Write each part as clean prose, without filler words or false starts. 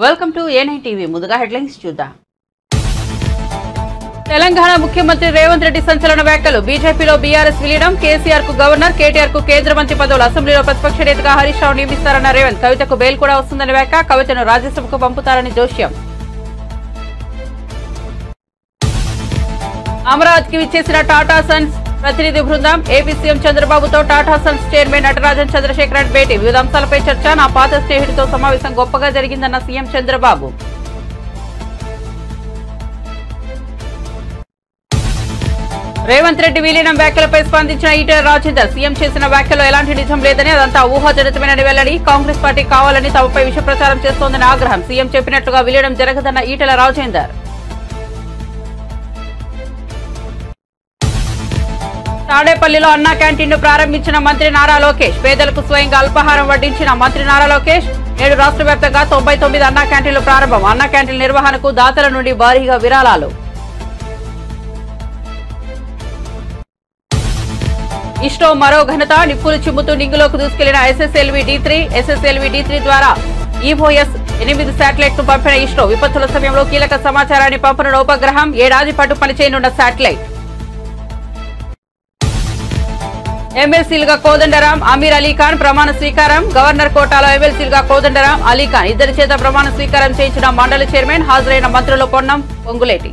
Welcome to A nine TV. ముందుగా headlines చూద్దాం. తెలంగాణ ముఖ్యమంత్రి రేవంత్ రెడ్డి సంచలన వ్యాఖ్యలు. బీజేపీలో బీఆర్ఎస్ విలీనం. కేసీఆర్ కు గవర్నర్, కేటీఆర్ కు కేంద్ర మంత్రి పదవులు. అసెంబ్లీలో ప్రతిపక్ష నేతగా హరీష్ రావు నియమిస్తారన్న రేవంత్. కవితకు బెయిల్ కూడా వస్తుందని వ్యాఖ్య. కవితను రాజ్యసభకు పంపుతారని జోష్యం. అమరావతికి విచ్చేసిన టాటా సన్స్ ప్రతినిధి బృందం. ఏపీ సీఎం చంద్రబాబుతో టాటా సన్స్ చైర్మన్ నటరాజన్ చంద్రశేఖరన్ భేటీ. వివిధ అంశాలపై చర్చ. నా పాత స్నేహితుడితో సమావేశం గొప్పగా జరిగిందన్న సీఎం చంద్రబాబు. రేవంత్ రెడ్డి విలీనం వ్యాఖ్యలపై స్పందించిన ఈటెల రాజేందర్. సీఎం చేసిన వ్యాఖ్యలో ఎలాంటి నిజం లేదని, అదంతా ఊహాజనితమైన వెల్లడి. కాంగ్రెస్ పార్టీ కావాలని తమపై విష ప్రచారం చేస్తోందని ఆగ్రహం. సీఎం చెప్పినట్లుగా విలీనం జరగదన్న ఈటెల రాజేందర్. తాడేపల్లిలో అన్నా క్యాంటీన్ ను ప్రారంభించిన మంత్రి నారా లోకేష్. పేదలకు స్వయంగా అల్పాహారం వడ్డించిన మంత్రి నారా లోకేష్. నేడు రాష్ట్ర వ్యాప్తంగా 99 అన్నా క్యాంటీన్లు ప్రారంభం. అన్నా క్యాంటీన్ నిర్వహణకు దాతల నుండి భారీగా విరాళాలు. ఇస్రో మరో ఘనత. నిప్పులు చిమ్ముతూ నింగులోకి దూసుకెళ్లిన ఎస్ఎస్ఎల్వి D3 ద్వారా ఈఓఎస్ 8 శాటిలైట్ ను పంపిన ఇస్రో. విపత్తుల సమయంలో కీలక సమాచారాన్ని పంపనున్న ఉపగ్రహం. ఏడాది పాటు పనిచేయనున్న శాటిలైట్. ఎమ్మెల్సీలుగా కోదండరాం, అమీర్ అలీఖాన్ ప్రమాణ స్వీకారం. గవర్నర్ కోటాలో ఎమ్మెల్సీలుగా కోదండరాం, అలీఖాన్ ఇద్దరి చేత ప్రమాణ స్వీకారం చేయించిన మండలి చైర్మన్. హాజరైన మంత్రులు పొన్నం, పొంగులేటి.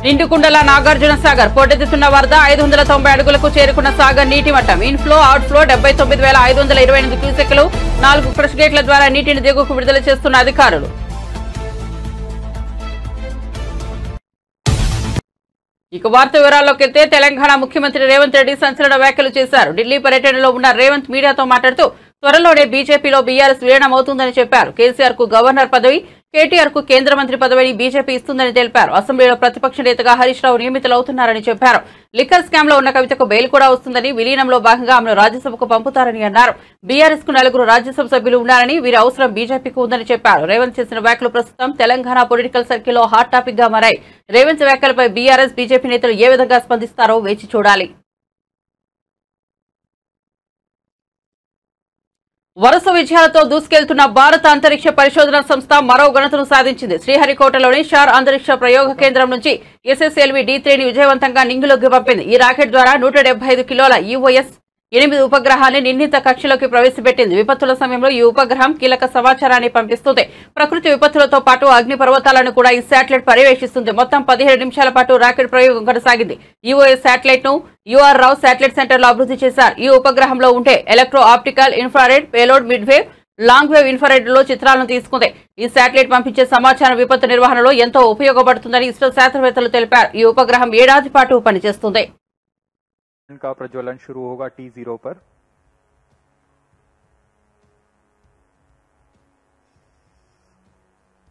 నిండుకుండల నాగార్జున సాగర్ పోటెత్తుతున్న వరద. 590 అడుగులకు చేరుకున్న సాగర్ నీటి మట్టం. Inflow, outflow 79,528 క్యూసెక్లు. 4 క్రష్ గేట్ల ద్వారా నీటిని దిగువకు విడుదల చేస్తున్న అధికారులు. ఇక వార్త వివరాల్లోకి వెళ్తే, తెలంగాణ ముఖ్యమంత్రి రేవంత్ రెడ్డి సంచలన వ్యాఖ్యలు చేశారు. ఢిల్లీ పర్యటనలో ఉన్న రేవంత్ మీడియాతో మాట్లాడుతూ త్వరలోనే బీజేపీలో బీఆర్ఎస్ విలీనం అవుతుందని చెప్పారు. కేసీఆర్ కు గవర్నర్ పదవి, కేటీఆర్ కు కేంద్ర మంత్రి పదవిని బీజేపీ ఇస్తుందని తెలిపారు. అసెంబ్లీలో ప్రతిపక్ష నేతగా హరీష్ రావు నియమితులవుతున్నారని చెప్పారు. లిక్కర్ స్కామ్ లో ఉన్న కవితకు బెయిల్ కూడా వస్తుందని, విలీనంలో భాగంగా ఆమెను రాజ్యసభకు పంపుతారని అన్నారు. బీఆర్ఎస్ కు 4 రాజ్యసభ సభ్యులు ఉన్నారని, వీరి అవసరం బీజేపీకి ఉందని చెప్పారు. రేవంత్ చేసిన వ్యాఖ్యలు ప్రస్తుతం తెలంగాణ పొలిటికల్ సర్కిల్లో హాట్ టాపిక్ గా మారాయి. రేవంత్ వ్యాఖ్యలపై బీఆర్ఎస్, బీజేపీ నేతలు ఏ విధంగా స్పందిస్తారో వేచి చూడాలి. వరుస విజయాలతో దూసుకెళ్తున్న భారత అంతరిక్ష పరిశోధన సంస్థ మరో ఘనతను సాధించింది. శ్రీహరికోటలోని షార్ అంతరిక్ష ప్రయోగ కేంద్రం నుంచి ఎస్ఎస్ఎల్వి D3ని విజయవంతంగా నింగిలోకి పంపింది. ఈ రాకెట్ ద్వారా 175 కిలోల ఈఓఎస్ 8 ఉపగ్రహాన్ని నిర్ణీత కక్షలోకి ప్రవేశపెట్టింది. విపత్తుల సమయంలో ఈ ఉపగ్రహం కీలక సమాచారాన్ని పంపిస్తుంది. ప్రకృతి విపత్తులతో పాటు అగ్ని పర్వతాలను కూడా ఈ శాటిలైట్ పర్యవేక్షిస్తుంది. మొత్తం 17 నిమిషాల పాటు రాకెట్ ప్రయోగం కొనసాగింది. ఈఓఎస్ శాటిలైట్ ను యూఆర్ రావు శాటిలైట్ సెంటర్ లో అభివృద్ధి చేశారు. ఈ ఉపగ్రహంలో ఉండే electro optical infrared payload mid wave, long wave infrared లో చిత్రాలను తీసుకుంది. ఈ శాటిలైట్ పంపించే సమాచారం విపత్తు నిర్వహణలో ఎంతో ఉపయోగపడుతుందని ఇస్రో శాస్త్రవేత్తలు తెలిపారు. ఈ ఉపగ్రహం ఏడాది పాటు పనిచేస్తుంది. का प्रज्वलन शुरू होगा T0 पर।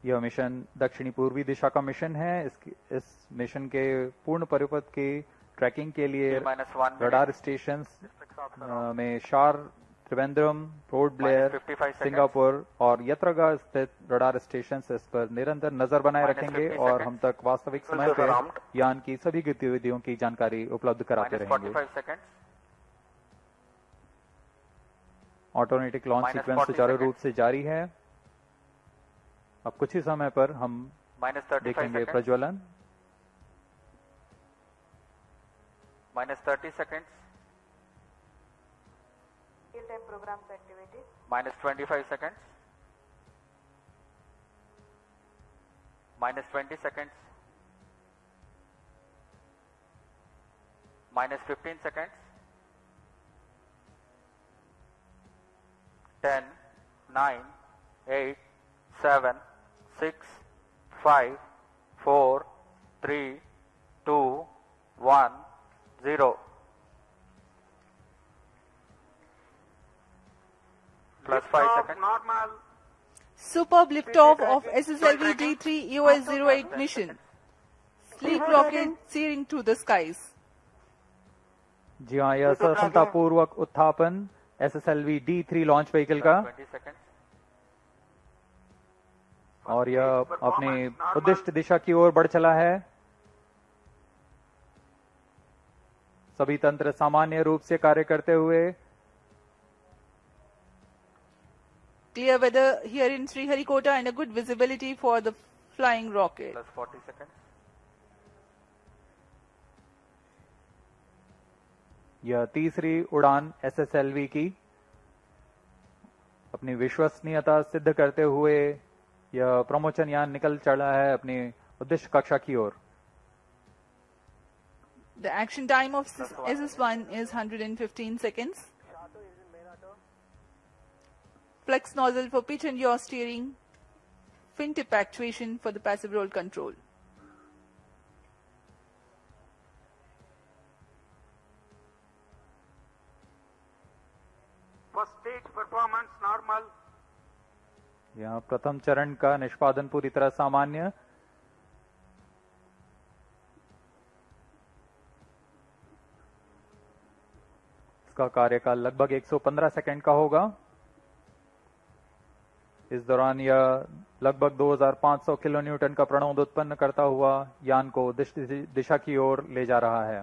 यह मिशन दक्षिणी पूर्वी दिशा का मिशन है। इस मिशन के पूर्ण परिपथ की ट्रैकिंग के लिए रडार स्टेशन में शार, त्रिवेंद्रम, पोर्ट ब्लेयर, सिंगापुर और यत्रगा स्थित रडार स्टेशन इस पर निरंतर नजर बनाए रखेंगे और हम तक वास्तविक समय पर यान की सभी गतिविधियों की जानकारी उपलब्ध कराते रहेंगे। ऑटोमेटिक लॉन्च सीक्वेंस सुचारू रूप से जारी है। अब कुछ ही समय पर हम देखेंगे प्रज्वलन। -30 seconds. Time program activity. -25 seconds. -20 seconds. -15 seconds. 10, 9, 8, 7, 6, 5, 4, 3, 2, 1, 0. +5 seconds. Normal. Superb liftoff of SSLV D3 EOS-08 mission. Sleek rocket soaring to the skies. जी हाँ, यह सफलतापूर्वक उत्थापन SSLV D3 लॉन्च व्हीकल का 20 seconds. और यह अपने उद्दिष्ट दिशा की ओर बढ़ चला है। सभी तंत्र सामान्य रूप से कार्य करते हुए Clear weather here in Sriharikota and a good visibility for the flying rocket. Plus 40 seconds. यह तीसरी उड़ान SSLV की अपनी विश्वसनीयता सिद्ध करते हुए यह प्रमोचन यान निकल चला है अपनी उद्देश्य कक्षा की ओर। The action time of SS1 is 115 seconds. Flex nozzle for pitch and yaw steering. Fin tip actuation for the passive roll control. First stage performance normal. यहाँ प्रथम चरण का निष्पादन पूरी तरह सामान्य। इसका कार्यकाल लगभग 115 सेकंड का होगा। इस दौरान यह लगभग 2500 किलो न्यूटन का प्रणोद उत्पन्न करता हुआ यान को दिशा की ओर ले जा रहा है।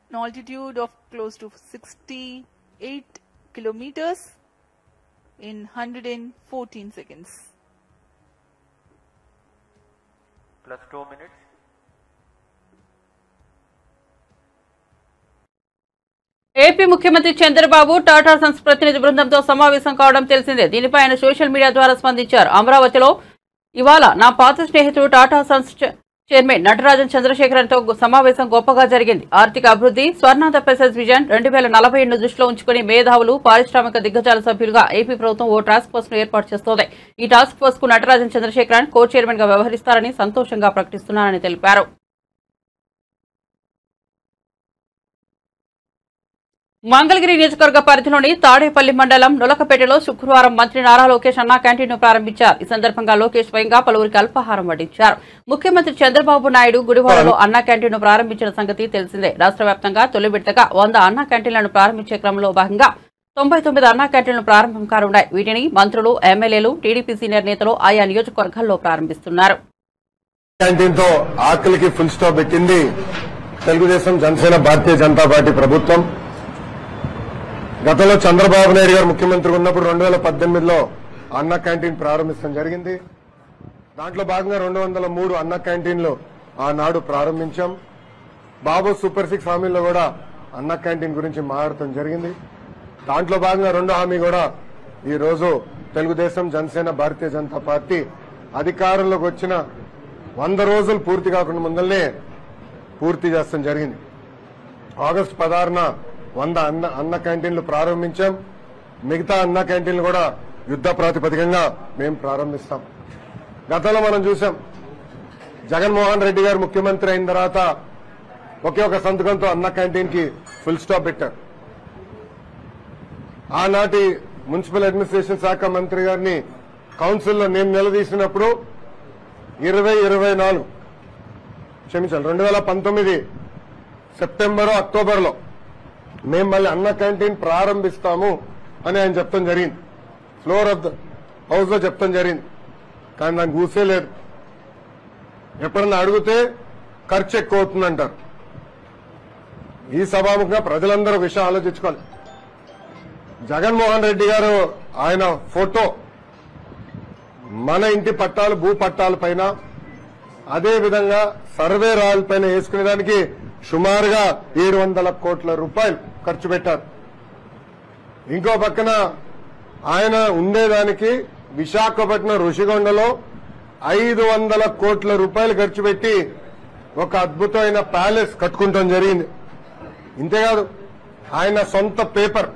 An altitude of close to 68 kilometers in 114 seconds. Plus 2 minutes. AP ముఖ్యమంత్రి చంద్రబాబు టాటా సన్స్ ప్రతినిధి బృందంతో సమావేశం కావడం తెలిసిందే. దీనిపై ఆయన సోషల్ మీడియా ద్వారా స్పందించారు. అమరావతిలో ఇవాళ నా పాత స్నేహితుడు టాటా సన్స్ చైర్మన్ నటరాజన్ చంద్రశేఖరన్తో సమావేశం గొప్పగా జరిగింది. ఆర్థిక అభివృద్ధి, స్వర్ణాంధ్ర ప్యాకేజ్ విజన్ 2047 దృష్టిలో ఉంచుకుని మేధావులు, పారిశ్రామిక దిగ్గజాల సభ్యులుగా ఏపీ ప్రభుత్వం ఓ టాస్క్ ఫోర్స్ ను ఏర్పాటు చేస్తోంది. ఈ టాస్క్ ఫోర్స్ కు నటరాజన్ చంద్రశేఖరన్ కో చైర్మన్ గా వ్యవహరిస్తారని సంతోషంగా ప్రకటిస్తున్నారని తెలిపారు. మంగళగిరి నియోజకవర్గ పరిధిలోని తాడేపల్లి మండలం నులకపేటలో శుక్రవారం మంత్రి నారా లోకేష్ అన్నా క్యాంటీన్ ను ప్రారంభించారు. ఈ సందర్భంగా లోకేష్ స్వయంగా పలువురికి అల్పాహారం వడ్డించారు. ముఖ్యమంత్రి చంద్రబాబు నాయుడు గుడివాడలో అన్నా క్యాంటీన్ ను ప్రారంభించిన సంగతి తెలిసిందే. రాష్ట్ర వ్యాప్తంగా తొలి విడతగా 100 అన్నా క్యాంటీన్లను ప్రారంభించే క్రమంలో భాగంగా 99 అన్నా క్యాంటీన్లు ప్రారంభం కానున్నాయి. వీటిని మంత్రులు, ఎమ్మెల్యేలు, టీడీపీ సీనియర్ నేతలు ఆయా నియోజకవర్గాల్లో ప్రారంభిస్తున్నారు. క్యాంటీన్ తో ఆకలికి ఫుల్ స్టాప్ పెట్టింది తెలుగుదేశం, జనసేన, భారతీయ జనతా పార్టీ ప్రభుత్వం. గతంలో చంద్రబాబు నాయుడు గారు ముఖ్యమంత్రి ఉన్నప్పుడు 2018లో అన్న క్యాంటీన్ ప్రారంభించడం జరిగింది. దాంట్లో భాగంగా 203 అన్న క్యాంటీన్లు ఆనాడు ప్రారంభించాం. బాబు సూపర్ 6 హామీల్లో కూడా అన్న క్యాంటీన్ గురించి మాట్లాడటం జరిగింది. దాంట్లో భాగంగా రెండో హామీ కూడా ఈ రోజు తెలుగుదేశం, జనసేన, భారతీయ జనతా పార్టీ అధికారంలోకి వచ్చిన 100 రోజులు పూర్తి కాకుండా ముందల్నే పూర్తి చేస్తాం జరిగింది. ఆగస్టు 16న 100 అన్న క్యాంటీన్లు ప్రారంభించాం. మిగతా అన్న క్యాంటీన్లు కూడా యుద్ధ ప్రాతిపదికంగా మేము ప్రారంభిస్తాం. గతంలో మనం చూసాం, జగన్మోహన్ రెడ్డి గారు ముఖ్యమంత్రి అయిన తర్వాత ఒకే ఒక సంతకంతో అన్న క్యాంటీన్ కి ఫుల్ స్టాప్ పెట్టారు. ఆనాటి మున్సిపల్ అడ్మినిస్ట్రేషన్ శాఖ మంత్రి గారిని కౌన్సిల్లో నేను నిలదీసినప్పుడు 2019 సెప్టెంబర్, అక్టోబర్లో మేము మళ్ళీ అన్న క్యాంటీన్ ప్రారంభిస్తాము అని ఆయన చెప్తాం జరిగింది. ఫ్లోర్ ఆఫ్ ద హౌస్ లో చెప్తాం జరిగింది. కానీ దానికి ఊసే లేదు. ఎప్పుడన్నా అడిగితే ఖర్చు ఎక్కువ అవుతుందంటారు. ఈ సభాముఖంగా ప్రజలందరూ విషయం ఆలోచించుకోవాలి. జగన్మోహన్ రెడ్డి గారు ఆయన ఫోటో మన ఇంటి పట్టాలు, భూ పట్టాల పైన, అదేవిధంగా సర్వే రాయల పైన వేసుకునేదానికి సుమారుగా 700 కోట్ల రూపాయలు ఖర్చు పెట్టారు. ఇంకో పక్కన ఆయన ఉండేదానికి విశాఖపట్నం ఋషికొండలో 500 కోట్ల రూపాయలు ఖర్చు పెట్టి ఒక అద్భుతమైన ప్యాలెస్ కట్టుకుంటాం జరిగింది. ఇంతేకాదు, ఆయన సొంత పేపర్,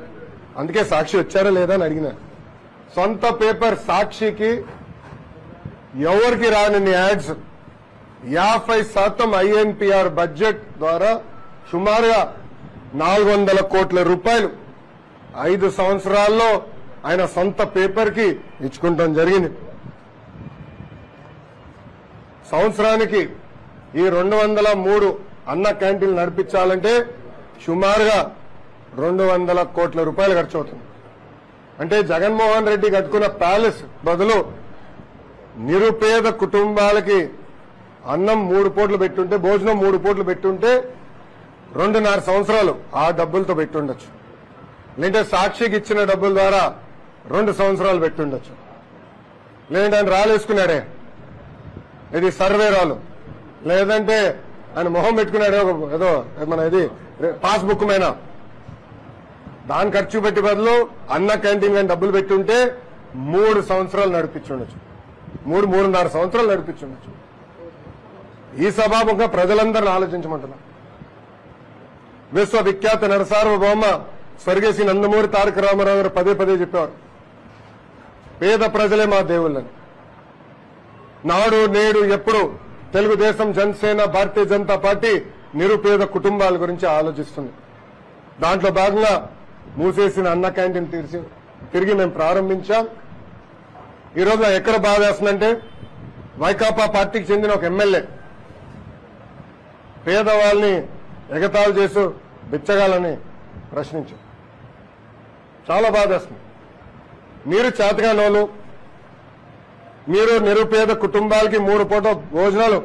అందుకే సాక్షి వచ్చారా లేదా అని అడిగిన, సొంత పేపర్ సాక్షికి ఎవరికి రాని యాడ్స్ 50% ఐఎన్పిఆర్ బడ్జెట్ ద్వారా సుమారుగా 400 కోట్ల రూపాయలు 5 సంవత్సరాల్లో ఆయన సొంత పేపర్ కి ఇచ్చుకుంటాం జరిగింది. సంవత్సరానికి ఈ 203 అన్న క్యాంటీన్లు నడిపించాలంటే సుమారుగా 200 కోట్ల రూపాయలు ఖర్చు అవుతుంది. అంటే జగన్మోహన్ రెడ్డి కట్టుకున్న ప్యాలెస్ బదులు నిరుపేద కుటుంబాలకి అన్నం 3 పూటలు పెట్టుంటే, భోజనం 3 పూటలు పెట్టుంటే 2.5 సంవత్సరాలు ఆ డబ్బులతో పెట్టుండొచ్చు. లేదంటే సాక్షికి ఇచ్చిన డబ్బుల ద్వారా 2 సంవత్సరాలు పెట్టుండొచ్చు. లేదంటే ఆయన రాలేసుకున్నాడే, ఇది సర్వేరాలు, లేదంటే ఆయన మొహం పెట్టుకున్నాడే ఏదో మన ఇది పాస్బుక్ మీద, దాని ఖర్చు పెట్టి బదులు అన్న క్యాంటీన్ కానీ డబ్బులు పెట్టుంటే 3 సంవత్సరాలు నడిపించుండొచ్చు, 3.5 సంవత్సరాలు నడిపించుండొచ్చు. ఈ సభాముఖంగా ప్రజలందరినీ ఆలోచించమంటున్నా. విశ్వవిఖ్యాత నరసార్వభౌమ స్వర్గీయ శ్రీ నందమూరి తారక రామారావు గారు పదే పదే చెప్పారు, పేద ప్రజలే మా దేవుళ్ళని. నాడు నేడు ఎప్పుడు తెలుగుదేశం, జనసేన, భారతీయ జనతా పార్టీ నిరుపేద కుటుంబాల గురించి ఆలోచిస్తుంది. దాంట్లో భాగంగా మూసేసిన అన్న క్యాంటీన్ తిరిగి మేము ప్రారంభించాం. ఈరోజు ఎక్కడ బాధ వేస్తుందంటే, వైకాపా పార్టీకి చెందిన ఒక ఎమ్మెల్యే పేదవాళ్ళని ఎగతాళి చేస్తూ బిచ్చగాలని ప్రశ్నించారు. చాలా బాధ వేస్తుంది. మీరు చేతగానోళ్ళు, మీరు నిరుపేద కుటుంబాలకి 3 పూట భోజనాలు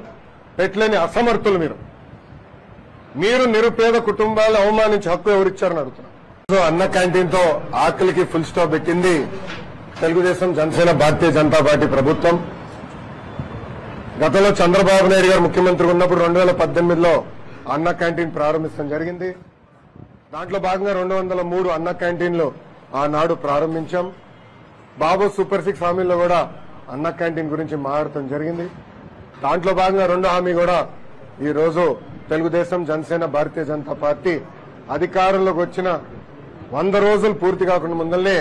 పెట్టలేని అసమర్థులు. మీరు నిరుపేద కుటుంబాలను అవమానించి హక్కు ఎవరిచ్చారని అడుగుతున్నారు. అన్న క్యాంటీన్ తో ఆకలికి ఫుల్ స్టాప్ పెట్టింది తెలుగుదేశం, జనసేన, భారతీయ జనతా పార్టీ ప్రభుత్వం. గతంలో చంద్రబాబు నాయుడు గారు ముఖ్యమంత్రి ఉన్నప్పుడు 2018లో అన్న క్యాంటీన్ ప్రారంభించడం జరిగింది. దాంట్లో భాగంగా 203 అన్న క్యాంటీన్లు ఆనాడు ప్రారంభించాం. బాబు సూపర్ 6 హామీల్లో కూడా అన్న క్యాంటీన్ గురించి మాట్లాడటం జరిగింది. దాంట్లో భాగంగా 2వ హామీ కూడా ఈ రోజు తెలుగుదేశం, జనసేన, భారతీయ జనతా పార్టీ అధికారంలోకి వచ్చిన 100 రోజులు పూర్తి కాకుండా ముందల్నే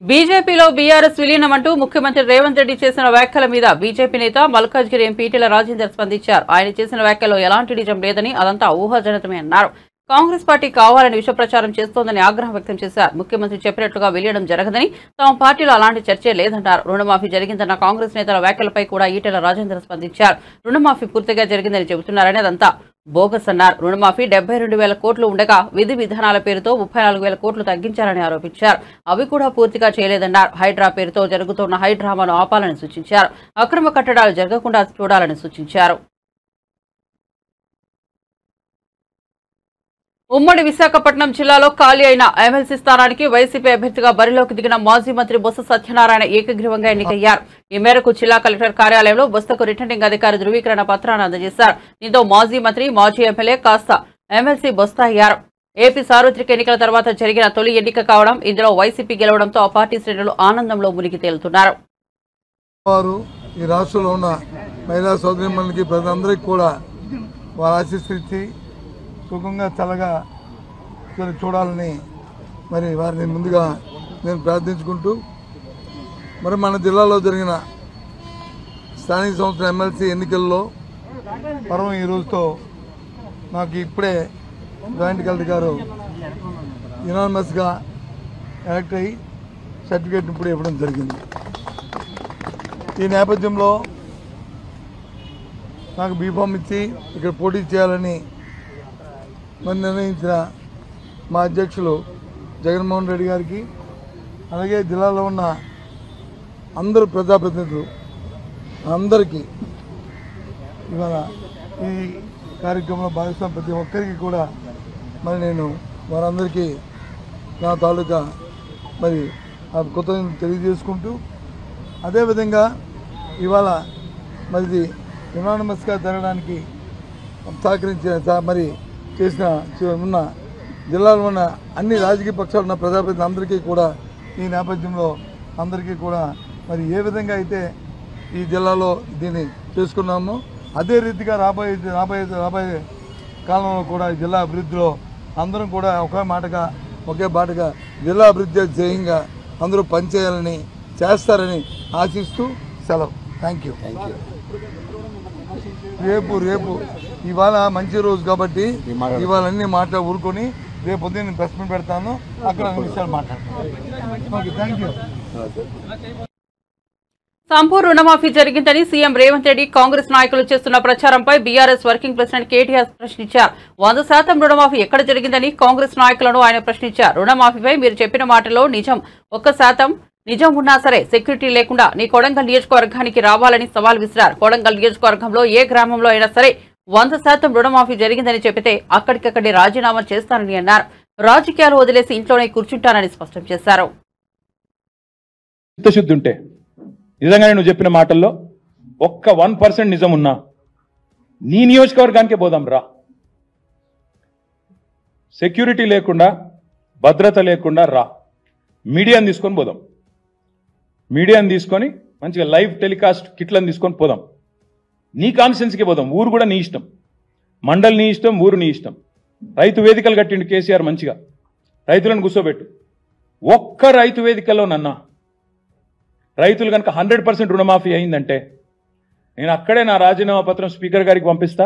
బీజేపీలో బీఆర్ఎస్ విలీనం అంటూ ముఖ్యమంత్రి రేవంత్ రెడ్డి చేసిన వ్యాఖ్యల మీద బీజేపీ నేత మల్కాజ్గిరి ఎంపీ ఈటెల రాజేందర్ స్పందించారు. ఆయన చేసిన వ్యాఖ్యలో ఎలాంటి నిజం లేదని, అదంతా ఊహాజనితమే అన్నారు. కాంగ్రెస్ పార్టీ కావాలని విష ప్రచారం చేస్తోందని ఆగ్రహం వ్యక్తం చేశారు. ముఖ్యమంత్రి చెప్పినట్లుగా విలీనం జరగదని, తమ పార్టీలో అలాంటి చర్చే లేదన్నారు. రుణమాఫీ జరిగిందన్న కాంగ్రెస్ నేతల వ్యాఖ్యలపై కూడా ఈటెల రాజేందర్ స్పందించారు. రుణమాఫీ పూర్తిగా జరిగిందని చెబుతున్నారని, అదంతా బోగస్ అన్నారు. రుణమాఫీ 72,000 కోట్లు ఉండగా విధి విధానాల పేరుతో 34,000 కోట్లు తగ్గించారని ఆరోపించారు. అవి కూడా పూర్తిగా చేయలేదన్నారు. హైడ్రా పేరుతో జరుగుతున్న హైడ్రామాను ఆపాలని సూచించారు. అక్రమ కట్టడాలు జరగకుండా చూడాలని సూచించారు. ఉమ్మడి విశాఖపట్నం జిల్లాలో ఖాళీ అయిన ఎమ్మెల్సీ స్థానానికి వైసీపీ అభ్యర్థిగా బరిలోకి దిగిన మాజీ మంత్రి బొత్స సత్యనారాయణ ఏకగ్రీవంగా ఎన్నికయ్యారు. ఈ మేరకు జిల్లా కలెక్టర్ కార్యాలయంలో బొత్సకు రిటర్నింగ్ అధికారి ధృవీకరణ పత్రాన్ని అందజేశారు. దీంతో మాజీ మంత్రి, మాజీ ఎమ్మెల్యే కాస్త ఎమ్మెల్సీ బొత్స అయ్యారు. ఏపీ సార్వత్రిక ఎన్నికల తర్వాత జరిగిన తొలి ఎన్నిక కావడం, ఇందులో వైసీపీ గెలవడంతో ఆ పార్టీ శ్రేణులు ఆనందంలో మునిగి తేలుతున్నారు. ఈ రాష్ట్రంలో ఉన్న మహిళా సోదరిమణులకి ప్రజలందరికీ కూడా వారు ఆశీస్సులిచ్చి సుఖంగా చల్లగా చూడాలని మరి వారిని ముందుగా నేను ప్రార్థించుకుంటూ, మరి మన జిల్లాలో జరిగిన స్థానిక సంస్థల ఎమ్మెల్సీ ఎన్నికల్లో పర్వం ఈ రోజుతో నాకు ఇప్పుడే జాయింట్ కలెక్టర్ గారు యునానిమస్గా ఎలక్ట్ అయ్యి సర్టిఫికేట్ ఇప్పుడు ఇవ్వడం జరిగింది. ఈ నేపథ్యంలో నాకు బీఫామ్ ఇచ్చి ఇక్కడ పోటీ చేయాలని మరి నిర్ణయించిన మా అధ్యక్షులు జగన్మోహన్ రెడ్డి గారికి, అలాగే జిల్లాలో ఉన్న అందరు ప్రజాప్రతినిధులు అందరికీ ఇవాళ ఈ కార్యక్రమంలో భాగస్వామి ప్రతి ఒక్కరికి కూడా మరి నేను వారందరికీ నా తాలూకా మరి ఆ కృతజ్ఞతలు తెలియజేసుకుంటూ, అదేవిధంగా ఇవాళ మరి యునానిమస్గా జరగడానికి సహకరించిన మరి చేసిన ఉన్న జిల్లాలో ఉన్న అన్ని రాజకీయ పక్షాలు ఉన్న ప్రజాప్రతినిధులందరికీ కూడా ఈ నేపథ్యంలో అందరికీ కూడా మరి ఏ విధంగా అయితే ఈ జిల్లాలో దీన్ని చేసుకున్నామో అదే రీతిగా రాబోయే కాలంలో కూడా ఈ జిల్లా అభివృద్ధిలో అందరం కూడా ఒకే బాటగా జిల్లా అభివృద్ధి ధ్యేయంగా అందరూ పనిచేయాలని చేస్తారని ఆశిస్తూ సెలవు. Thank you. రేపు ఇవాళ మంచి రోజు కాబట్టి ఇవాళ అన్ని ఊరుకొని రేపు పొద్దున్న నేను ప్రెస్ మీట్ పెడతాను, అక్కడ 2 నిమిషాలు మాట్లాడతాను. Okay, thank you. సంపూర్ణ రుణమాఫీ జరిగిందని సీఎం రేవంత్ రెడ్డి కాంగ్రెస్ నాయకులు చేస్తున్న ప్రచారంపై బీఆర్ఎస్ వర్కింగ్ ప్రెసిడెంట్ కేటీఆర్ ప్రశ్నించారు. 100% రుణమాఫీ ఎక్కడ జరిగిందని కాంగ్రెస్ నాయకులను ఆయన ప్రశ్నించారు. రుణమాఫీపై మీరు చెప్పిన మాటలో 1% నిజం ఉన్నా సరే సెక్యూరిటీ లేకుండా నీ కొడంగల్ నియోజకవర్గానికి రావాలని సవాల్ విసిరారు. కొడంగల్ నియోజకవర్గంలో ఏ గ్రామంలో అయినా సరే 100% రుణమాఫీ జరిగిందని చెప్పితే అక్కడికక్కడి రాజీనామా చేస్తానని అన్నారు. రాజకీయాలు వదిలేసి ఇంట్లోనే కూర్చుంటానని స్పష్టం చేశారు. చిత్తశుద్ధి ఉంటే నిజంగానే నువ్వు చెప్పిన మాటల్లో ఒక్క 1% నిజం ఉన్నా నీ నియోజకవర్గానికే పోదాం రా. సెక్యూరిటీ లేకుండా భద్రత లేకుండా రా. మీడియాని తీసుకొని పోదాం. మీడియాని తీసుకొని మంచిగా లైవ్ టెలికాస్ట్ కిట్లను తీసుకొని పోదాం. నీ కాన్స్టిట్యున్సీకి పోదాం. ఊరు కూడా నీ ఇష్టం, మండలి నీ ఇష్టం, ఊరు నీ ఇష్టం. రైతు వేదికలు కట్టిండు కేసీఆర్, మంచిగా రైతులను కూర్చోబెట్టు. ఒక్క రైతు వేదికలోనన్నా రైతులు కనుక 100% రుణమాఫీ అయిందంటే నేను అక్కడే నా రాజీనామా పత్రం స్పీకర్ గారికి పంపిస్తా.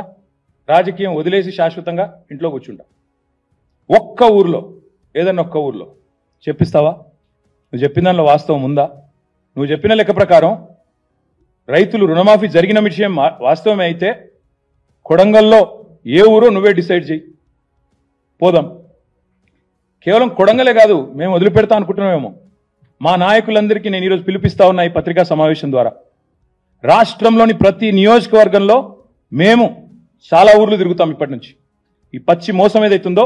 రాజకీయం వదిలేసి శాశ్వతంగా ఇంట్లో కూర్చుంటా. ఒక్క ఊర్లో, ఏదన్నా ఒక్క ఊర్లో చెప్పిస్తావా? నువ్వు చెప్పిన దానిలో వాస్తవం ఉందా? నువ్వు చెప్పిన లెక్క ప్రకారం రైతులు రుణమాఫీ జరిగిన విషయం వాస్తవమే అయితే కొడంగల్లో ఏ ఊరో నువ్వే డిసైడ్ చేయి, పోదాం. కేవలం కొడంగలే కాదు, మేము వదిలిపెడతా అనుకుంటున్నామేమో. మా నాయకులందరికీ నేను ఈరోజు పిలిపిస్తా ఉన్నా ఈ పత్రికా సమావేశం ద్వారా. రాష్ట్రంలోని ప్రతి నియోజకవర్గంలో మేము చాలా ఊర్లు తిరుగుతాం ఇప్పటి నుంచి. ఈ పచ్చి మోసం ఏదైతుందో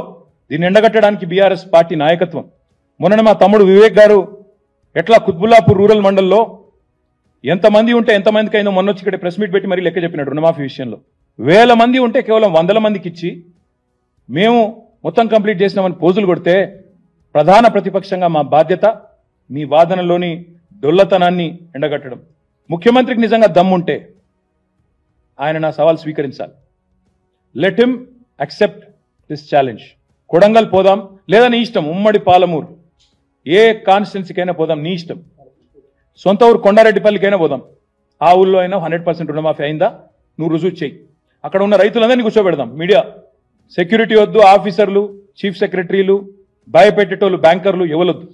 దీన్ని ఎండగట్టడానికి బీఆర్ఎస్ పార్టీ నాయకత్వం. మొన్న మా తమ్ముడు వివేక్ గారు ఎట్లా కుత్బుల్లాపూర్ రూరల్ మండల్లో ఎంతమంది ఉంటే ఎంతమందికి అయిందో మొన్న వచ్చి ఇక్కడ ప్రెస్ మీట్ పెట్టి మరీ లెక్క చెప్పినాడు. రుణమాఫీ విషయంలో 1000 మంది ఉంటే కేవలం 100 మందికి ఇచ్చి మేము మొత్తం కంప్లీట్ చేసినామని పోజులు కొడితే ప్రధాన ప్రతిపక్షంగా మా బాధ్యత మీ వాదనలోని డొల్లతనాన్ని ఎండగట్టడం. ముఖ్యమంత్రికి నిజంగా దమ్ముంటే ఆయన నా సవాల్ స్వీకరించాలి. Let him accept this challenge. Kodangal పోదాం, లేదా నీ ఇష్టం ఉమ్మడి పాలమూరు ఏ కాన్స్టిట్యున్సీకైనా పోదాం, నీ ఇష్టం. సొంత ఊరు కొండారెడ్డిపల్లికైనా పోదాం. ఆ ఊళ్ళో అయినా 100% రుణమాఫీ అయిందా నువ్వు రుజువు చేయి. అక్కడ ఉన్న రైతులందరినీ కూర్చోబెడదాం. మీడియా సెక్యూరిటీ వద్దు, ఆఫీసర్లు, చీఫ్ సెక్రటరీలు, భయపెట్టేటోళ్ళు, బ్యాంకర్లు ఎవరొద్దు.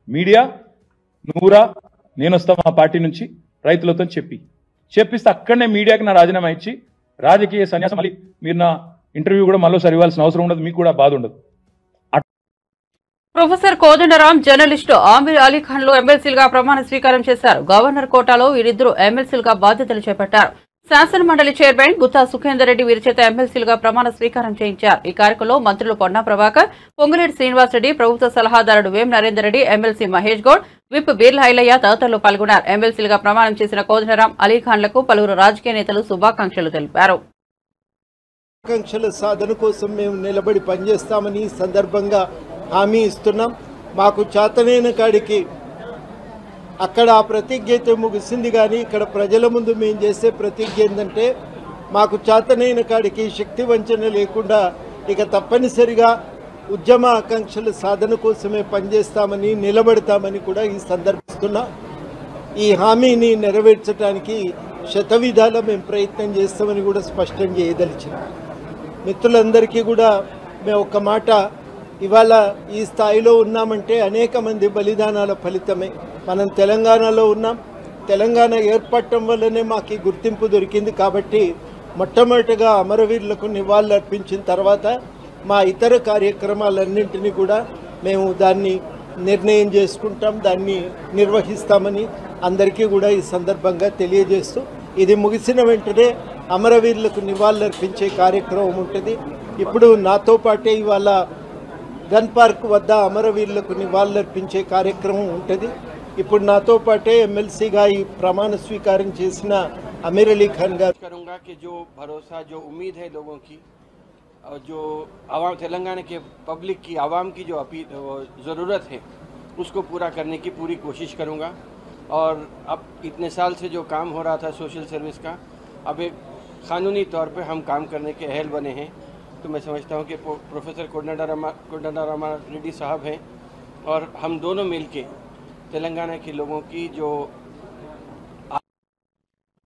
మీడియా నువ్వురా, నేను వస్తా మా పార్టీ నుంచి రైతులతో చెప్పిస్తే అక్కడనే మీడియాకి నా రాజీనామా ఇచ్చి రాజకీయ సన్యాసం. మళ్ళీ మీరు నా ఇంటర్వ్యూ కూడా మరోసారి ఇవ్వాల్సిన అవసరం ఉండదు, మీకు కూడా బాధ ఉండదు. ప్రొఫెసర్ కోదండరాం, జర్నలిస్టు ఆమీర్ అలీఖాన్లు ఎమ్మెల్సీలుగా ప్రమాణ స్వీకారం చేశారు. గవర్నర్ కోటాలో వీరిద్దరూ ఎమ్మెల్సీలుగా బాధ్యతలు చేపట్టారు. శాసన మండలి చైర్మన్ గుత్తా సుఖేందర్ రెడ్డి వీరి చేత ఎమ్మెల్సీలుగా ప్రమాణ స్వీకారం చేయించారు. ఈ కార్యక్రమంలో మంత్రులు పొన్నా ప్రభాకర్, పొంగులేటి శ్రీనివాసరెడ్డి, ప్రభుత్వ సలహాదారుడు వేం నరేందర్ రెడ్డి, ఎమ్మెల్సీ మహేష్ గౌడ్, విప్ బీర్ల ఐలయ్య తదితరులు పాల్గొన్నారు. ఎమ్మెల్సీలుగా ప్రమాణం చేసిన కోదండరాం, అలీఖాన్లకు పలువురు రాజకీయ నేతలు శుభాకాంక్షలు తెలిపారు. ఆకాంక్షల సాధన కోసం మేము నిలబడి పనిచేస్తామని సందర్భంగా హామీ ఇస్తున్నాం. మాకు చేతనైన కాడికి అక్కడ ఆ ప్రతిజ్ఞ అయితే ముగిసింది, కానీ ఇక్కడ ప్రజల ముందు మేము చేసే ప్రతిజ్ఞ ఏంటంటే మాకు చేతనైన కాడికి శక్తి వంచన లేకుండా ఇక తప్పనిసరిగా ఉద్యమ ఆకాంక్షల సాధన కోసమే పనిచేస్తామని నిలబడతామని కూడా ఈ సందర్భిస్తున్నా. ఈ హామీని నెరవేర్చడానికి శతవిధాల మేము ప్రయత్నం చేస్తామని కూడా స్పష్టం చేయదలిచినాం. మిత్రులందరికీ కూడా మేము ఒక మాట, ఇవాళ ఈ స్థాయిలో ఉన్నామంటే అనేక మంది బలిదానాల ఫలితమే. మనం తెలంగాణలో ఉన్నాం. తెలంగాణ ఏర్పడటం వల్లనే మాకు ఈ గుర్తింపు దొరికింది. కాబట్టి మొట్టమొదటిగా అమరవీరులకు నివాళులు అర్పించిన తర్వాత మా ఇతర కార్యక్రమాలన్నింటినీ కూడా మేము దాన్ని నిర్ణయం చేసుకుంటాం, దాన్ని నిర్వహిస్తామని అందరికీ కూడా ఈ సందర్భంగా తెలియజేస్తూ, ఇది ముగిసిన వెంటనే అమరవీరులకు నివాళులు అర్పించే కార్యక్రమం ఉంటుంది. ఇప్పుడు నాతో పాటే ఇవాళ గన్ పార్క్ వద్ద అమరవీరులకు నివాళులర్పించే కార్యక్రమం ఉంటుంది. ఇప్పుడు నాతో పాటే ఎమ్మెల్సీగా ఈ ప్రమాణ స్వీకారం చేసిన అమీర్ అలీ ఖాన్ గారు. करूंगा कि जो भरोसा, जो उम्मीद है लोगों की, और जो आवाम तेलंगाना के पब्लिक की, आवाम की जो ज़रूरत है उसको पूरा करने की पूरी कोशिश करूंगा. और अब इतने साल से जो काम हो रहा था सोशल सर्विस का, अब एक क़ानूनी तौर पे हम काम करने के अहल बने हैं. तो मैं समझता हूँ कि प्रोफेसर कोदंडराम रेड्डी साहब हैं और हम दोनों मिलके तेलंगाना के लोगों की जो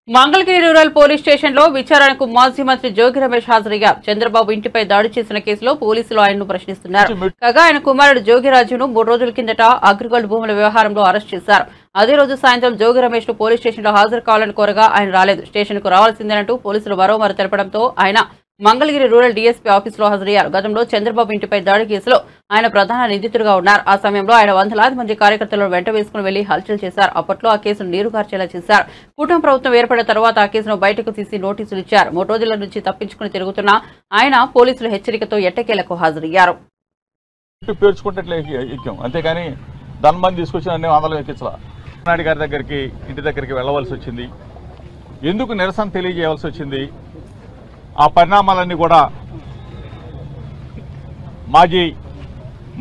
మంగళగిరి రూరల్ పోలీస్ స్టేషన్ లో విచారణకు మాజీ మంత్రి జోగి రమేష్ హాజరయ్యారు. చంద్రబాబు ఇంటిపై దాడి చేసిన కేసులో పోలీసులు ఆయన్ను ప్రశ్నిస్తున్నారు. కాగా ఆయన కుమారుడు జోగిరాజును 3 రోజుల కిందట అగ్రిగోల్డ్ భూముల వ్యవహారంలో అరెస్ట్ చేశారు. అదే రోజు సాయంత్రం జోగి రమేష్ ను పోలీస్ స్టేషన్ లో హాజరు కావాలని కోరగా ఆయన రాలేదు. స్టేషన్ కు రావాల్సిందేనంటూ పోలీసులు మరోమారు తెలపడంతో ఆయన మంగళగిరి రూరల్ డీఎస్పీ ఆఫీసులో హాజరయ్యారు. గతంలో చంద్రబాబు ఇంటిపై దాడి కేసులో ఆయన ప్రధాన నిందితుడిగా ఉన్నారు. ఆ సమయంలో ఆయన వందలాది మంది కార్యకర్తలను వెంట వేసుకుని వెళ్లి హల్చల్ చేశారు. అప్పట్లో ఆ కేసును నీరుగార్చేలా చేశారు. కూటమి ప్రభుత్వం ఏర్పడిన తర్వాత ఆ కేసును బయటకు తీసి నోటీసులు ఇచ్చారు. 3 రోజుల నుంచి తప్పించుకుని తిరుగుతున్న ఆయన పోలీసుల హెచ్చరికతో ఎట్టకేలకు హాజరయ్యారు. అంతేకాని ధన్మని తీసుకొచ్చిన అన్ని వందలు ఎక్కించాల. నాయుడు గారి దగ్గరికి ఇంటి దగ్గరికి వెళ్ళవలసి వచ్చింది. ఎందుకు నిరసన తెలియజేయవలసి వచ్చింది? ఆ పరిణామాలన్నీ కూడా మాజీ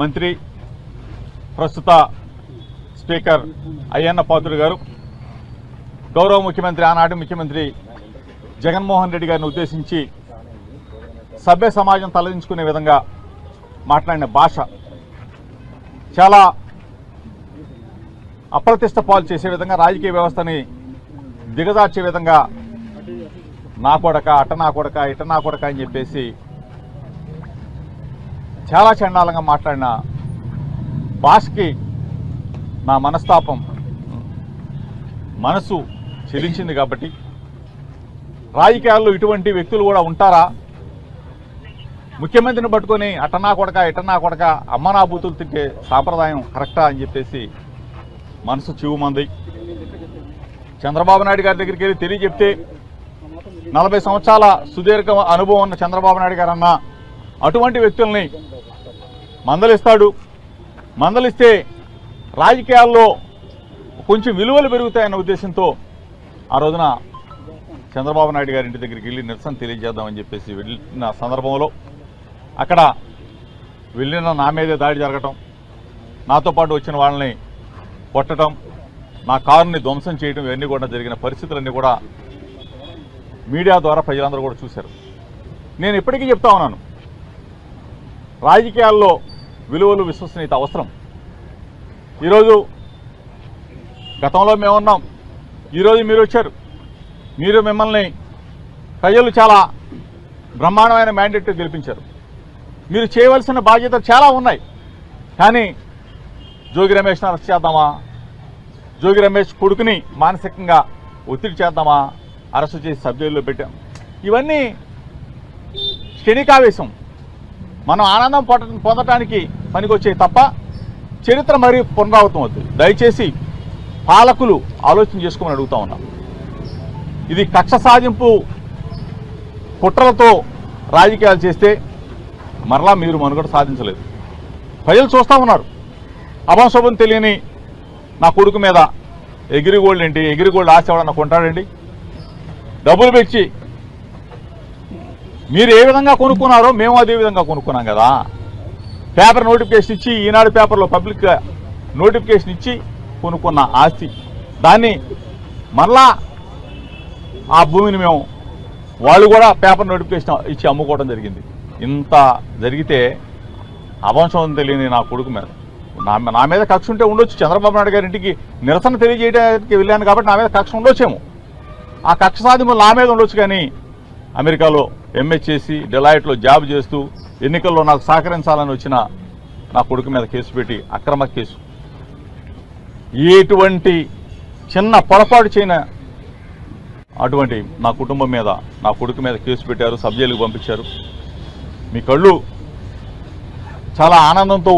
మంత్రి ప్రస్తుత స్పీకర్ అయ్యన్న పాత్రుడు గారు గౌరవ ముఖ్యమంత్రి ఆనాటి ముఖ్యమంత్రి జగన్మోహన్ రెడ్డి గారిని ఉద్దేశించి సభ్య సమాజం తలదించుకునే విధంగా మాట్లాడిన భాష చాలా అప్రతిష్ట పాలు చేసే విధంగా, రాజకీయ వ్యవస్థని దిగజార్చే విధంగా నా కొడక, అట నా కొడక, ఇట నా కొడక అని చెప్పేసి చాలా చండాలంగా మాట్లాడిన భాషకి నా మనస్తాపం, మనసు చెలించింది. కాబట్టి రాజకీయాల్లో ఇటువంటి వ్యక్తులు కూడా ఉంటారా? ముఖ్యమంత్రిని పట్టుకొని అటనా కొడక, ఇటనా కొడక, అమ్మనా బూతులు తింటే సాంప్రదాయం కరెక్టా అని చెప్పేసి మనసు చివుమంది. చంద్రబాబు నాయుడు గారి దగ్గరికి వెళ్ళి తెలియజెప్తే 40 సంవత్సరాల సుదీర్ఘ అనుభవం ఉన్న చంద్రబాబు నాయుడు గారు అన్న అటువంటి వ్యక్తుల్ని మందలిస్తాడు. మందలిస్తే రాజకీయాల్లో కొంచెం విలువలు పెరుగుతాయన్న ఉద్దేశంతో ఆ రోజున చంద్రబాబు నాయుడు గారి ఇంటి దగ్గరికి వెళ్ళి నిరసన తెలియజేద్దామని చెప్పేసి వెళ్ళిన సందర్భంలో అక్కడ వెళ్ళిన నా మీదే దాడి జరగటం, నాతో పాటు వచ్చిన వాళ్ళని కొట్టడం, నా కారుని ధ్వంసం చేయడం, ఇవన్నీ కూడా జరిగిన పరిస్థితులన్నీ కూడా మీడియా ద్వారా ప్రజలందరూ కూడా చూశారు. నేను ఇప్పటికీ చెప్తా ఉన్నాను, రాజకీయాల్లో విలువలు, విశ్వసనీయత అవసరం. ఈరోజు గతంలో మేమున్నాం, ఈరోజు మీరు వచ్చారు. మిమ్మల్ని ప్రజలు చాలా బ్రహ్మాండమైన మ్యాండేట్ గెలిపించారు. మీరు చేయవలసిన బాధ్యతలు చాలా ఉన్నాయి. కానీ జోగి రమేష్ని అరెస్ట్ చేద్దామా, జోగి రమేష్ కొడుకుని మానసికంగా ఒత్తిడి చేద్దామా, అరెస్టు చేసి సబ్జెక్టులో పెట్టాం. ఇవన్నీ క్షణికావేశం, మనం ఆనందం పొందటానికి పనికొచ్చే తప్ప చరిత్ర మరీ పునరావృతం అవుతుంది. దయచేసి పాలకులు ఆలోచన చేసుకోమని అడుగుతా ఉన్నాం. ఇది కక్ష సాధింపు కుట్రలతో రాజకీయాలు చేస్తే మరలా మీరు మనుగడ సాధించలేదు. ప్రజలు చూస్తూ ఉన్నారు. అభంశోభం తెలియని నా కొడుకు మీద ఎగిరిగోల్డ్ ఏంటి, ఎగిరిగోల్డ్ ఆశ ఎవడన్నా కొంటాడండి? డబ్బులు పెట్టి మీరు ఏ విధంగా కొనుక్కున్నారో మేము అదే విధంగా కొనుక్కున్నాం కదా. పేపర్ నోటిఫికేషన్ ఇచ్చి, ఈనాడు పేపర్లో పబ్లిక్ నోటిఫికేషన్ ఇచ్చి కొనుక్కున్న ఆస్తి, దాన్ని మరలా ఆ భూమిని మేము వాళ్ళు కూడా పేపర్ నోటిఫికేషన్ ఇచ్చి అమ్ముకోవడం జరిగింది. ఇంత జరిగితే అభంశం తెలియని నా కొడుకు మీద నా మీద కక్ష ఉంటే ఉండొచ్చు. చంద్రబాబు నాయుడు గారి ఇంటికి నిరసన తెలియజేయడానికి వెళ్ళాను కాబట్టి నా మీద కక్ష ఉండొచ్చేమో. ఆ కక్ష సాధింపు నా మీద ఉండొచ్చు. కానీ అమెరికాలో ఎంఏ చేసి డెలాయిట్లో జాబ్ చేస్తూ ఎన్నికల్లో నాకు సహకరించాలని వచ్చిన నా కొడుకు మీద కేసు పెట్టి, అక్రమ కేసు, ఎటువంటి చిన్న పొరపాటు చేయన అటువంటి నా కుటుంబం మీద, నా కొడుకు మీద కేసు పెట్టారు, సబ్ జైలుకు పంపించారు. మీ కళ్ళు చాలా ఆనందంతో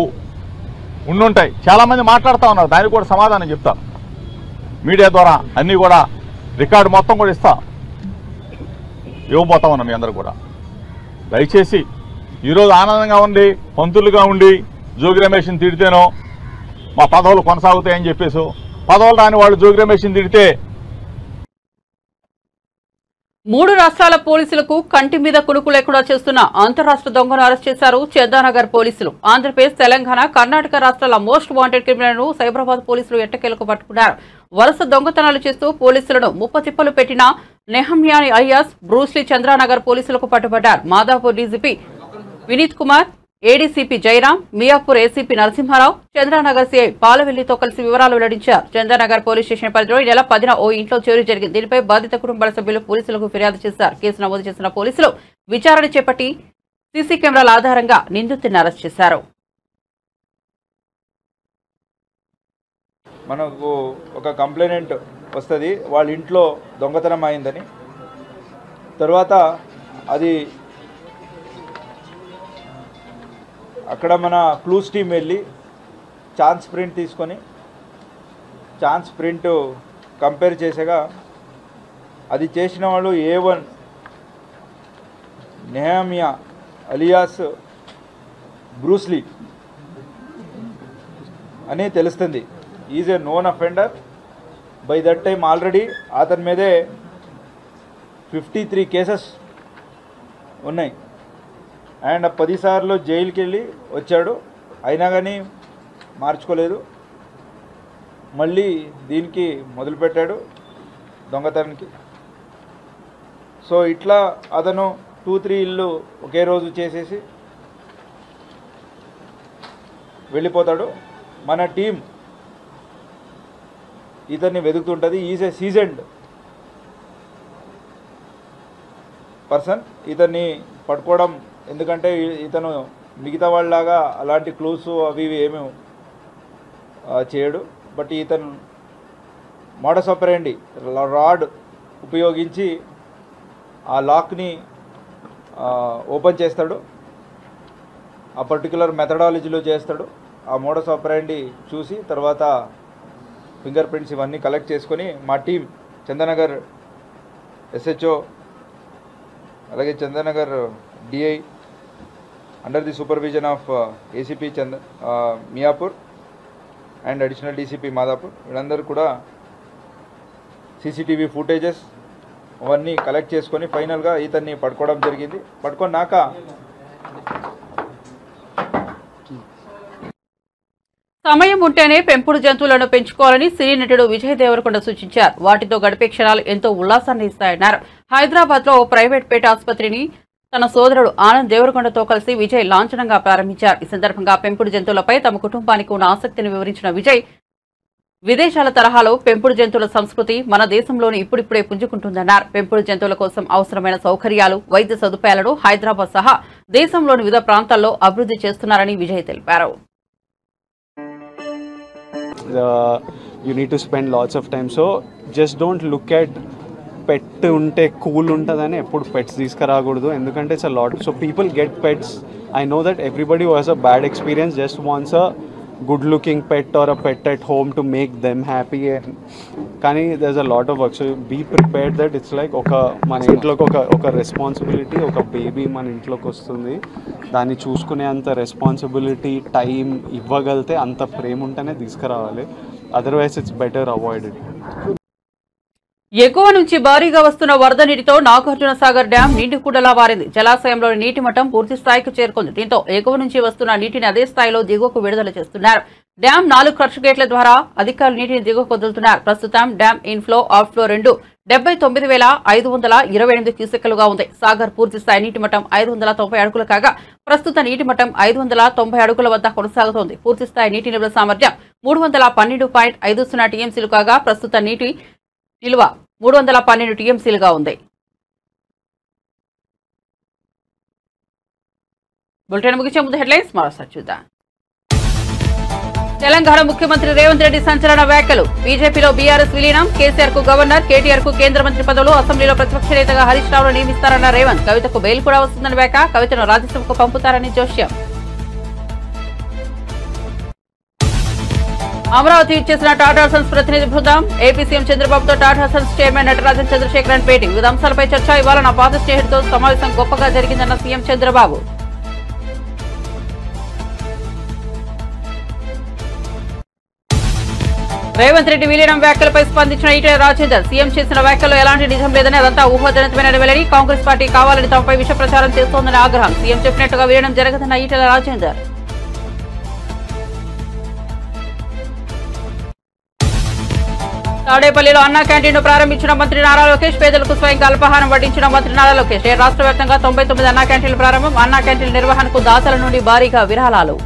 ఉండుంటాయి. చాలామంది మాట్లాడుతూ ఉన్నారు, దానికి కూడా సమాధానం చెప్తా. మీడియా ద్వారా అన్నీ కూడా రికార్డు మొత్తం కూడా ఇవ్వబోతా ఉన్నాం మీ అందరూ కూడా. దయచేసి ఈరోజు ఆనందంగా ఉండి, పంతులుగా ఉండి జోగి రమేష్ని తిడితేనో మా పదవులు కొనసాగుతాయని చెప్పేసి, పదవులు రాని వాళ్ళు జోగి రమేష్ని తిడితే 3 రాష్ట్రాల పోలీసులకు కంటి మీద కునుకు లేకుండా చేస్తున్న అంతరాష్ట్ర దొంగను అరెస్ట్ చేశారు చందానగర్ పోలీసులు. ఆంధ్రప్రదేశ్, తెలంగాణ, కర్ణాటక రాష్ట్రాల మోస్ట్ వాంటెడ్ క్రిమినల్ను సైబరాబాద్ పోలీసులు ఎట్టకేలకు పట్టుకున్నారు. వరుస దొంగతనాలు చేస్తూ పోలీసులను ముప్పతిప్పలు పెట్టిన నెహమ్యాని అలియాస్ బ్రూస్లీ చంద్రానగర్ పోలీసులకు పట్టుబడ్డారు. Madhapur DGP Vineeth Kumar, ADCP Jayaram, Miyapur ACP Narasimha Rao, Chandanagar CI పాలవెల్లితో కలిసి వివరాలు వెల్లడించారు. చంద్రానగర్ పోలీస్ స్టేషన్ పరిధిలో ఈ నెల 10న ఓ ఇంట్లో చోరీ జరిగింది. దీనిపై బాధిత కుటుంబాల సభ్యులు పోలీసులకు ఫిర్యాదు చేశారు. కేసు నమోదు చేసిన పోలీసులు విచారణ చేపట్టి సీసీ కెమెరాల ఆధారంగా నిందితుడిని అరెస్ట్ చేశారు. మనకు ఒక కంప్లైంట్ వస్తుంది, వాళ్ళ ఇంట్లో దొంగతనం అయిందని. తర్వాత అది అక్కడ మన క్లూస్ టీం వెళ్ళి ఛాన్స్ ప్రింట్ తీసుకొని ఛాన్స్ ప్రింట్ కంపేర్ చేసేగా అది చేసిన వాళ్ళు A1 నెహమియా అలియాస్ బ్రూస్లీ అని తెలుస్తుంది. Is a known offender. By that time already అతని మీదే 53 కేసెస్ ఉన్నాయి అండ్ 10 సార్లు జైలుకి వెళ్ళి వచ్చాడు. అయినా కానీ మార్చుకోలేదు. మళ్ళీ దీనికి మొదలుపెట్టాడు దొంగతనానికి. సో ఇట్లా అతను 2-3 ఇల్లు ఒకే రోజు చేసేసి వెళ్ళిపోతాడు. మన టీం ఇతన్ని వెతుకుతుంటుంది. Is a seasoned person. ఇతన్ని పట్టుకోవడం ఎందుకంటే ఇతను మిగతా వాళ్ళలాగా అలాంటి క్లూస్ అవి ఏమీ చేయడు. బట్ ఇతను మోడస్ ఆపరెండి రాడ్ ఉపయోగించి ఆ లాక్ని ఓపెన్ చేస్తాడు. ఆ పర్టికులర్ మెథడాలజీలో చేస్తాడు. ఆ మోడస్ ఆపరెండి చూసి తర్వాత ఫింగర్ ప్రింట్స్ ఇవన్నీ కలెక్ట్ చేసుకొని మా టీం చందనగర్ SHO అలాగే Chandanagar DI under the supervision of ACP Miyapur and additional DCP Madhapur వీళ్ళందరూ కూడా CCTV ఫుటేజెస్ అవన్నీ కలెక్ట్ చేసుకొని ఫైనల్గా ఇతన్ని పట్టుకోవడం జరిగింది. పట్టుకున్నాక సమయం ఉంటేనే పెంపుడు జంతువులను పెంచుకోవాలని సినీ నటుడు విజయ్ దేవరకొండ సూచించారు. వాటితో గడిపే క్షణాలు ఎంతో ఉల్లాసాన్ని ఇస్తాయన్నారు. హైదరాబాద్ లో ఓ ప్రైవేట్ పేట ఆసుపత్రిని తన సోదరుడు ఆనంద్ దేవరకొండతో కలిసి విజయ్ లాంఛనంగా ప్రారంభించారు. ఈ సందర్భంగా పెంపుడు జంతువులపై తమ కుటుంబానికి ఉన్న ఆసక్తిని వివరించిన విజయ్ విదేశాల తరహాలో పెంపుడు జంతువుల సంస్కృతి మన దేశంలోని ఇప్పుడిప్పుడే పుంజుకుంటుందన్నారు. పెంపుడు జంతువుల కోసం అవసరమైన సౌకర్యాలు, వైద్య సదుపాయాలను హైదరాబాద్ సహా దేశంలోని వివిధ ప్రాంతాల్లో అభివృద్ధి చేస్తున్నారని విజయ్ తెలిపారు. You need to spend lots of time, so just don't look at pet unte cool untadani eppudu pets తీసుకురాకూడదు. ఎందుకంటే it's a lot, so people get pets. I know that everybody who has a bad experience just wants a good looking pet or a pet at home to make them happy, and కానీ there's a lot of work, so be prepared that it's like మన ఇంట్లోకి ఒక responsibility, ఒక baby మన ఇంట్లోకి వస్తుంది, దాన్ని చూసుకునే అంత రెస్పాన్సిబిలిటీ టైం ఇవ్వగలితే అంత ప్రేమ ఉంటేనే తీసుకురావాలి. Otherwise it's better avoid it. ఎగువ నుంచి భారీగా వస్తున్న వరద నీటితో నాగార్జున సాగర్ డ్యాం నీటికుండలా మారింది. జలాశయంలోని నీటి మట్టం పూర్తి స్థాయికి చేరుకుంది. దీంతో ఎగువ నుంచి వస్తున్న నీటిని అదే స్థాయిలో దిగువకు విడుదల చేస్తున్నారు. డ్యాం 4 క్రష్ గేట్ల ద్వారా అధికారులు నీటిని దిగువకు వదులుతున్నారు. ప్రస్తుతం డ్యాం ఇన్ఫ్లో, అవుట్ఫ్లో రెండు 79,528 క్యూసెక్కులుగా ఉంది. సాగర్ పూర్తి స్థాయి నీటి మట్టం 590 అడుగులు కాగా ప్రస్తుత నీటి మట్టం 590 అడుగుల వద్ద కొనసాగుతోంది. పూర్తి స్థాయి నీటి నిల్వ సామర్థ్యం 312.50 టీఎంసీలు కాగా ప్రస్తుత నీటి నిల్వ 312 టీఎంసీలుగా ఉంది. బులెటిన్ ముగించే ముందు హెడ్లైన్స్ మరోసారి చూద్దాం. తెలంగాణ ముఖ్యమంత్రి రేవంత్ రెడ్డి సంచలన వ్యాఖ్యలు. బీజేపీలో బీఆర్ఎస్ విలీనం, కేసీఆర్ కు గవర్నర్, కేటీఆర్ కు కేంద్ర మంత్రి పదవులు, అసెంబ్లీలో ప్రతిపక్ష నేతగా హరీష్ రావును నియమిస్తారన్న రేవంత్. కవితకు బెయిల్ కూడా వస్తుందని వ్యాఖ్య. కవితను రాజ్యసభకు పంపుతారని జోష్యం. అమరావతి ఇచ్చేసిన టాటా సన్స్ ప్రతినిధి బృందం. ఏపీ సీఎం చంద్రబాబుతో టాటా సన్స్ చైర్మన్ నటరాజన్ చంద్రశేఖరన్ భేటీ. వివిధ అంశాలపై చర్చ. ఇవాళ నా పాత స్నేహితుడితో సమావేశం గొప్పగా జరిగిందన్న సీఎం చంద్రబాబు. రేవంత్ రెడ్డి విలీనం వ్యాఖ్యలపై స్పందించిన ఈటెల రాజేందర్. సీఎం చేసిన వ్యాఖ్యల్లో ఎలాంటి నిజం లేదని, అదంతా ఊహాజనితమైన వెల్లడి. కాంగ్రెస్ పార్టీ కావాలని తమపై విష ప్రచారం చేస్తోందని ఆగ్రహం. సీఎం చెప్పినట్టుగా విలీనం జరగదన్న ఈటెల రాజేందర్. తాడేపల్లిలో అన్నా క్యాంటీన్ ప్రారంభించిన మంత్రి నారా లోకేష్. పేదలకు స్వయంగా అల్పాహారం వడ్డించిన మంత్రి నారా లోకేష్. రాష్ట్ర వ్యాప్తంగా 99 అన్నా క్యాంటీన్లు ప్రారంభం. అన్నా క్యాంటీన్ల నిర్వహణకు దాతల నుండి భారీగా విరాళాలు.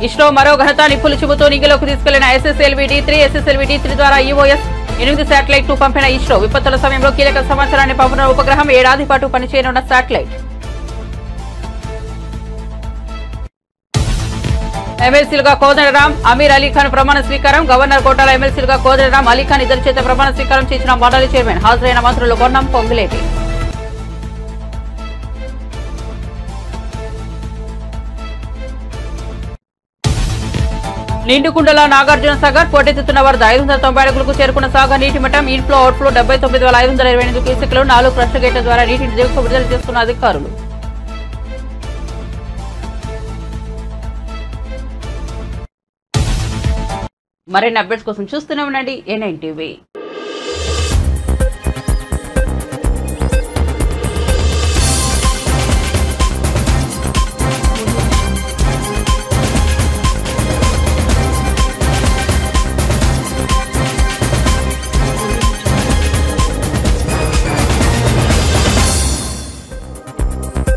ఇస్రో మరో ఘనత. నిప్పులు చిమ్ముతూ నింగిలోకి తీసుకెళ్లిన SSLV D3. SSLV D3 ద్వారా EOS 8 శాటిలైట్ ను పంపిన ఇస్రో. విపత్తుల సమయంలో కీలక సమాచారాన్ని పంపిన ఉపగ్రహం. 7 ఏడాది పాటు పనిచేయనున్న శాటిలైట్. ఎమ్మెల్సీలుగా కోదండరాం అమీర్ అలీఖాన్ ప్రమాణ స్వీకారం. గవర్నర్ కోటాల ఎమ్మెల్సీలుగా కోదండరాం అలీఖాన్ ఇద్దరి చేత ప్రమాణ స్వీకారం చేసిన మండలి చైర్మన్. హాజరైన మంత్రులు పొన్నం పొంగులేటి. నిండుకుండల నాగార్జున సాగర్ పోటెత్తుతున్న వరద 590 అడుగులకు చేరుకున్న సాగర్ నీటి మట్టం. Inflow outflow 79,528 క్యూసెక్లు. 4 క్రషర్ గేట్ల ద్వారా నీటిని దిగువకు విడుదల చేస్తున్న అధికారులు. మరిన్ని అప్డేట్స్ కోసం చూస్తూనే ఉండండి A9 TV.